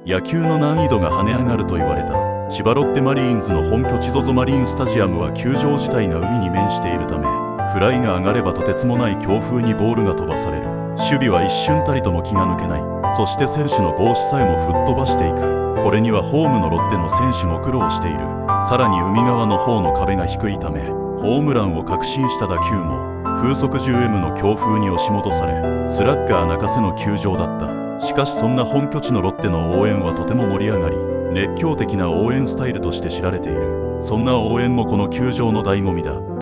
野球の難易度が跳ね上がると言われた。千葉ロッテマリーンズの本拠地 ZOZO マリンスタジアムは球場自体が海に面しているため、フライが上がればとてつもない強風にボールが飛ばされる。守備は一瞬たりとも気が抜けない。そして選手の帽子さえも吹っ飛ばしていく。これにはホームのロッテの選手も苦労している。さらに海側の方の壁が低いため、ホームランを確信した打球も風速 10M の強風に押し戻され、スラッガー泣かせの球場だった。しかしそんな本拠地のロッテの応援はとても盛り上がり、熱狂的な応援スタイルとして知られている。そんな応援もこの球場の醍醐味だ。